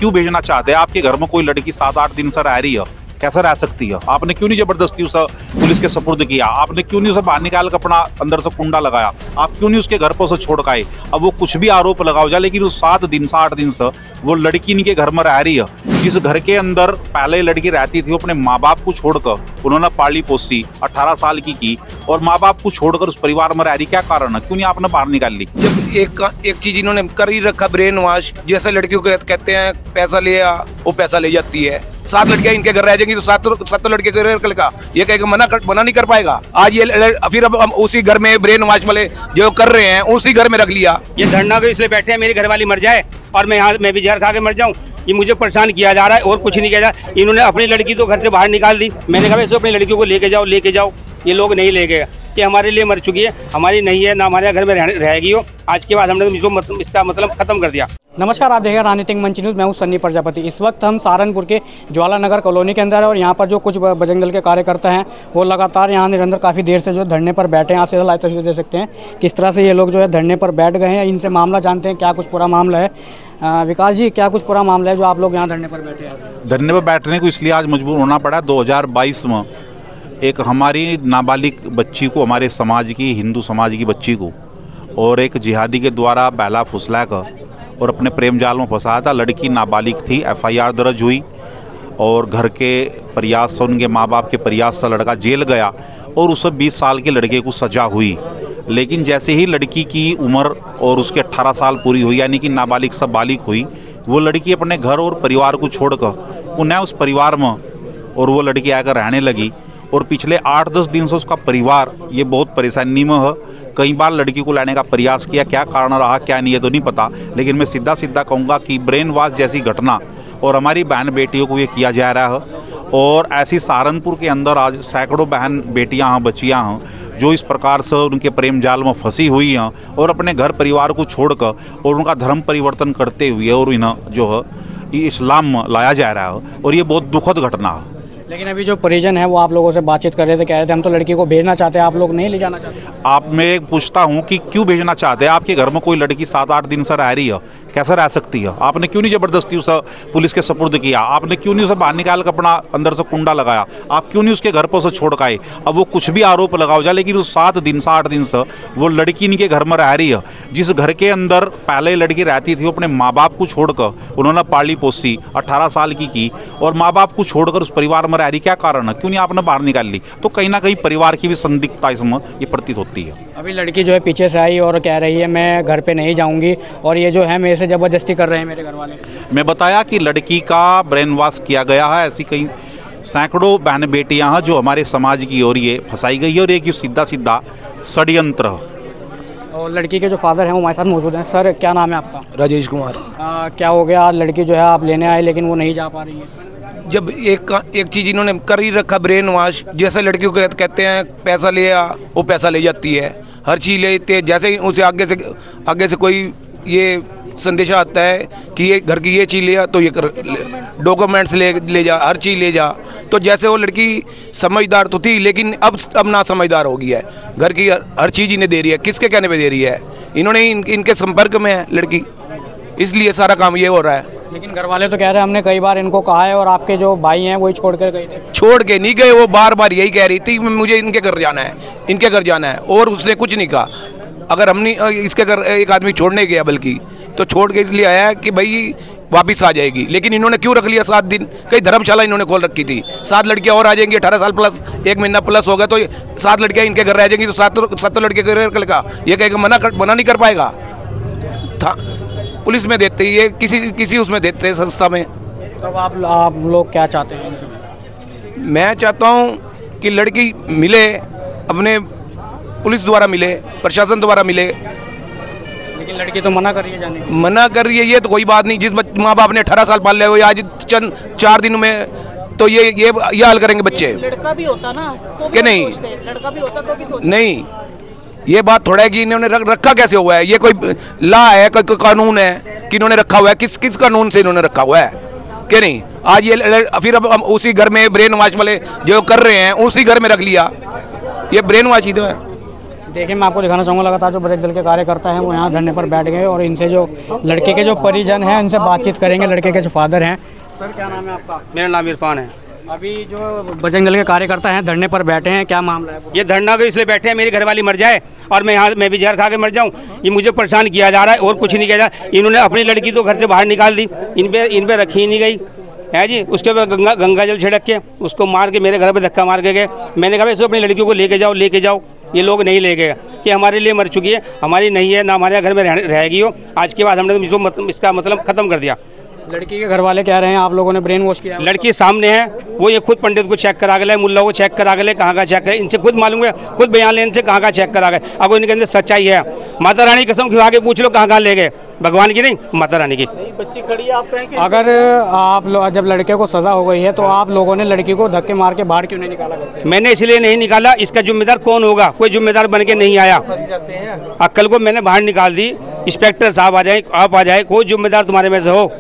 क्यों भेजना चाहते हैं? आपके घर में कोई लड़की 7-8 दिन से रह रही है, कैसे रह सकती है? आपने क्यों नहीं जबरदस्ती उसे पुलिस के सुपुर्द किया? आपने क्यों नहीं उसे बाहर निकाल कर अपना अंदर से कुंडा लगाया? आप क्यों नहीं उसके घर पर उसे छोड़ के? अब वो कुछ भी आरोप लगाओ जाए, लेकिन उस 7 दिन से 8 दिन से वो लड़की इनके घर में रह रही है, जिस घर के अंदर पहले लड़की रहती थी, वो अपने माँ बाप को छोड़कर उन्होंने पाली पोसी 18 साल की और माँ बाप को छोड़कर उस परिवार में रह रही। क्या कारण है? क्यों नहीं आपने बाहर निकाल ली? जब एक चीज इन्होंने कर ही रखा, ब्रेन वॉश। जैसे लड़कियों को कहते हैं पैसा ले आ, वो पैसा ले जाती है। 7 लड़कियां इनके घर रह जाएंगी तो 7 लड़के कल का ये कहेगा मना नहीं कर पाएगा। आज ये फिर अब उसी घर में ब्रेन वॉश वाले जो कर रहे हैं उसी घर में रख लिया। ये धरना को इसलिए बैठे हैं मेरी घरवाली मर जाए और मैं भी जहर खा के मर जाऊं। ये मुझे परेशान किया जा रहा है और कुछ नहीं किया जा रहा। इन्होंने अपनी लड़की तो घर से बाहर निकाल दी। मैंने कहा वैसे अपनी लड़कियों को लेके जाओ। ये लोग नहीं ले गए कि हमारे लिए मर चुकी है, हमारी नहीं है ना, हमारे घर में रहेगी हो। आज के बाद हमने इसका मतलब खत्म कर दिया। नमस्कार, आप देख रहे हैं राजनीतिक मंच न्यूज़। मैं हूं सन्नी प्रजापति। इस वक्त हम सहारनपुर के ज्वाला नगर कॉलोनी के अंदर है और यहाँ पर जो कुछ बजरंग दल के कार्यकर्ता हैं वो लगातार यहाँ निरंतर काफ़ी देर से जो धरने पर बैठे हैं। आप सीधा लाइव तस्वीर दे सकते हैं किस तरह से ये लोग जो है धरने पर बैठ गए हैं। इनसे मामला जानते हैं क्या कुछ पूरा मामला है। विकास जी, क्या कुछ पूरा मामला है जो आप लोग यहाँ धरने पर बैठे हैं? धरने पर बैठने को इसलिए आज मजबूर होना पड़ा। 2022 में एक हमारी नाबालिग बच्ची को, हमारे समाज की, हिंदू समाज की बच्ची को और एक जिहादी के द्वारा बहला फुसला कर और अपने प्रेम जाल में फंसाया था। लड़की नाबालिग थी, FIR दर्ज हुई और घर के प्रयास से, उनके माँ बाप के प्रयास से लड़का जेल गया और उसे 20 साल के लड़के को सजा हुई। लेकिन जैसे ही लड़की की उम्र और उसके 18 साल पूरी हुई, यानी कि नाबालिग से बालिग हुई, वो लड़की अपने घर और परिवार को छोड़कर पुनः उस परिवार में और वो लड़की आकर रहने लगी। और पिछले 8-10 दिन से उसका परिवार ये बहुत परेशानी में है। कई बार लड़की को लाने का प्रयास किया, क्या कारण रहा क्या नहीं है तो नहीं पता, लेकिन मैं सीधा कहूँगा कि ब्रेन वॉश जैसी घटना और हमारी बहन बेटियों को ये किया जा रहा है। और ऐसी सहारनपुर के अंदर आज सैकड़ों बहन बेटियाँ हैं, बच्चियाँ हैं जो इस प्रकार से उनके प्रेम जाल में फंसी हुई हैं और अपने घर परिवार को छोड़कर और उनका धर्म परिवर्तन करते हुए और इन्हें जो है इस्लाम में लाया जा रहा है और ये बहुत दुखद घटना है। लेकिन अभी जो परिजन है वो आप लोगों से बातचीत कर रहे थे, कह रहे थे हम तो लड़की को भेजना चाहते हैं, आप लोग नहीं ले जाना चाहते। आप मैं पूछता हूँ कि क्यों भेजना चाहते हैं? आपके घर में कोई लड़की 7-8 दिन से रह रही है, कैसे रह सकती है? आपने क्यों नहीं जबरदस्ती उसे पुलिस के सुपुर्द किया? आपने क्यों नहीं उसे बाहर निकाल कर अपना अंदर से कुंडा लगाया? आप क्यों नहीं उसके घर पर उसे छोड़ के आए? अब वो कुछ भी आरोप लगाओ जाए, लेकिन उस 7 दिन से 8 दिन से वो लड़की इनके घर में रह रही है, जिस घर के अंदर पहले लड़की रहती थी, वो अपने माँ बाप को छोड़कर उन्होंने पाली पोसी 18 साल की और माँ बाप को छोड़कर उस परिवार में रह रही। क्या कारण है? क्यों नहीं आपने बाहर निकाल ली? तो कहीं ना कहीं परिवार की भी संदिग्धता इसमें ये प्रतीत होती है। अभी लड़की जो है पीछे से आई और कह रही है मैं घर पे नहीं जाऊंगी और ये जो है मेरे से ज़बरदस्ती कर रहे हैं मेरे घर वाले। मैं बताया कि लड़की का ब्रेन वॉश किया गया है। ऐसी कई सैकड़ों बहन बेटियां हैं जो हमारे समाज की ओर ये फंसाई गई है और एक सीधा षड्यंत्र। और लड़की के जो फादर हैं वो हमारे साथ मौजूद हैं। सर, क्या नाम है आपका? राजेश कुमार। क्या हो गया? आज लड़की जो है आप लेने आए लेकिन वो नहीं जा पा रही है। जब एक चीज इन्होंने कर ही रखा, ब्रेन वॉश। जैसे लड़कियों को कहते हैं पैसा ले आ, वो पैसा ले जाती है। हर चीज़ लेते, जैसे ही उसे आगे से कोई ये संदेशा आता है कि ये घर की ये चीज़ ले आ तो ये डॉक्यूमेंट्स ले जा, हर चीज़ ले जा। तो जैसे वो लड़की समझदार तो थी लेकिन अब ना समझदार हो गई है। घर की हर चीज़ इन्हें दे रही है। किसके कहने पे दे रही है? इन्होंने इनके संपर्क में है लड़की, इसलिए सारा काम ये हो रहा है। लेकिन घर वाले तो कह रहे हैं हमने कई बार इनको कहा है और आपके जो भाई हैं वही छोड़ कर गए थे। छोड़ के नहीं गए, वो बार यही कह रही थी मुझे इनके घर जाना है और उसने कुछ नहीं कहा। अगर हमने इसके घर एक आदमी छोड़ने गया बल्कि तो छोड़ के इसलिए आया है कि भाई वापस आ जाएगी। लेकिन इन्होंने क्यों रख लिया 7 दिन? कई धर्मशाला इन्होंने खोल रखी थी। 7 लड़कियां और आ जाएंगी, 18 साल प्लस, 1 महीना प्लस हो गया तो 7 लड़कियां इनके घर रह जाएंगी तो 7 लड़के कल का ये कहेगा मना नहीं कर पाएगा। था पुलिस में देते ही, ये किसी उसमें देते हैं संस्था में। तब आप लोग क्या चाहते हैं? मैं चाहता हूँ कि लड़की मिले, अपने पुलिस द्वारा मिले, प्रशासन द्वारा मिले। लेकिन लड़की तो मना कर रही है जाने की। मना कर रही है, ये तो कोई बात नहीं। जिस माँ बाप ने 18 साल पाल लिया आज चंद 4 दिन में तो ये हाल करेंगे बच्चे। लड़का भी होता ना तो कि नहीं, लड़का भी होता तो भी सोचते नहीं। ये बात थोड़ा है कि इन्होंने रखा कैसे हुआ है? ये कोई ला है, कोई कानून है कि इन्होंने रखा हुआ है? किस कानून से इन्होंने रखा हुआ है कि नहीं? आज ये फिर अब उसी घर में ब्रेन वॉश वाले जो कर रहे हैं उसी घर में रख लिया। ये ब्रेन वॉश ही तो है। देखिए मैं आपको दिखाना चाहूँगा, लगातार जो बजरंग दल के कार्यकर्ता हैं वो यहाँ धरने पर बैठ गए और इनसे जो लड़के के जो परिजन हैं उनसे बातचीत करेंगे। लड़के के जो फादर हैं। सर क्या नाम है आपका? मेरा नाम इरफान है। अभी जो बजरंग दल के कार्यकर्ता हैं धरने पर बैठे हैं, क्या मामला है? ये धरना को इसलिए बैठे हैं मेरी घरवाली मर जाए और मैं भी जहर खा के मर जाऊं। ये मुझे परेशान किया जा रहा है और कुछ नहीं किया जा रहा। इन्होंने अपनी लड़की तो घर से बाहर निकाल दी, इन पे रखी ही नहीं गई है जी। उसके बाद गंगा जल छिड़क के उसको मार के मेरे घर पे धक्का मार के गए। मैंने कहा इसको अपनी लड़कियों को लेके जाओ। ये लोग नहीं ले गए कि हमारे लिए मर चुकी है, हमारी नहीं है ना, हमारे घर में रहेगी हो। आज के बाद हमने तो इसका मतलब ख़त्म कर दिया। लड़की के घर वाले कह रहे हैं आप लोगों ने ब्रेन वॉश किया। लड़की सामने है, वो ये खुद पंडित को चेक करा गए, मुल्ला को चेक करा गए, कहाँ का चेक करे, इनसे खुद मालूम है, खुद बयान लेने से कहाँ का चेक करा गए। अब इनके अंदर सच्चाई है। माता रानी कसम खिला के पूछ लो कहाँ ले गए, भगवान की नहीं माता रानी की। बच्ची खड़ी है, आप कहें कि अगर आप जब लड़के को सजा हो गई है तो आप लोगों ने लड़की को धक्के मार के बाहर क्यों नहीं निकाला घर से? मैंने इसलिए नहीं निकाला, इसका जिम्मेदार कौन होगा? कोई जिम्मेदार बन के नहीं आया। कल को मैंने बाहर निकाल दी, इंस्पेक्टर साहब आ जाए, आप आ जाए, कोई जिम्मेदार तुम्हारे में से हो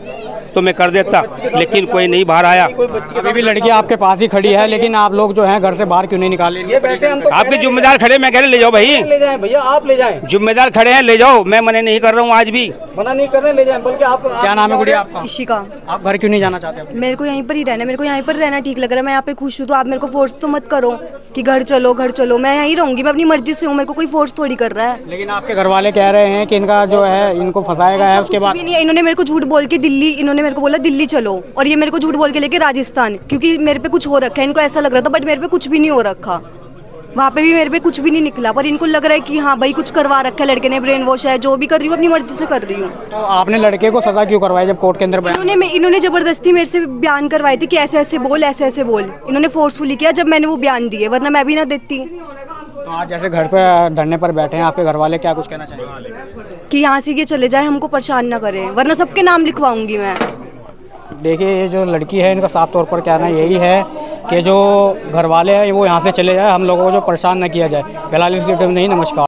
तो मैं कर देता, लेकिन कोई नहीं बाहर आया। अभी भी लड़की आपके पास ही खड़ी है, लेकिन आप लोग जो हैं घर से बाहर क्यों नहीं निकाले? ये बैठे हम तो आपके जिम्मेदार खड़े, मैं कह रहे ले जाओ भाई, ले जाएं भैया, आप ले जाएं। जिम्मेदार खड़े हैं, ले जाओ। मैं मना नहीं कर रहा हूँ, आज भी मना नहीं कर रहे, ले जाएं। बल्कि आप क्या नाम है गुड़िया आपका? इशिका। आप घर क्यों नहीं जाना चाहते? मेरे को यहीं पर ही रहना, मेरे को यहीं पर रहना ठीक लग रहा है। मैं यहाँ पे खुश हूँ, तो आप मेरे को फोर्स तो मत करो कि घर चलो। मैं यहीं रहूंगी, मैं अपनी मर्जी से हूँ, मेरे को कोई फोर्स थोड़ी कर रहा है। लेकिन आपके घर वाले कह रहे हैं कि इनका जो है इनको फंसाया गया है। उसके बाद इन्होंने मेरे को झूठ बोल के इन्होंने मेरे को बोला दिल्ली चलो, और ये मेरे को झूठ बोल के लेके राजस्थान, क्योंकि मेरे पे कुछ हो रखा है। इनको ऐसा लग रहा था, बट मेरे पे कुछ भी नहीं हो रखा। वहाँ पे भी मेरे पे कुछ भी नहीं निकला, पर इनको लग रहा है कि हाँ भाई कुछ करवा रखा है लड़के ने, ब्रेन वॉश है, जो भी कर रही हूँ अपनी मर्जी से कर रही हूँ। तो आपने लड़के को सजा क्यों करवाई जब कोर्ट के अंदर? इन्होंने जबरदस्ती मेरे से बयान करवाए थे कि ऐसे ऐसे बोल। इन्होंने फोर्सफुली किया जब मैंने वो बयान दिए, वरना मैं भी ना देती। तो आज जैसे घर पे धरने पर बैठे हैं आपके घर वाले, क्या कुछ कहना चाहेंगे? कि यहाँ से ये चले जाए, हमको परेशान ना करें, वरना सबके नाम लिखवाऊंगी मैं। देखिए ये जो लड़की है इनका साफ तौर पर कहना यही है कि जो घर वाले हैं वो यहाँ से चले जाए, हम लोगों को जो परेशान न किया जाए। फिलहाल इस वीडियो में नहीं। नमस्कार।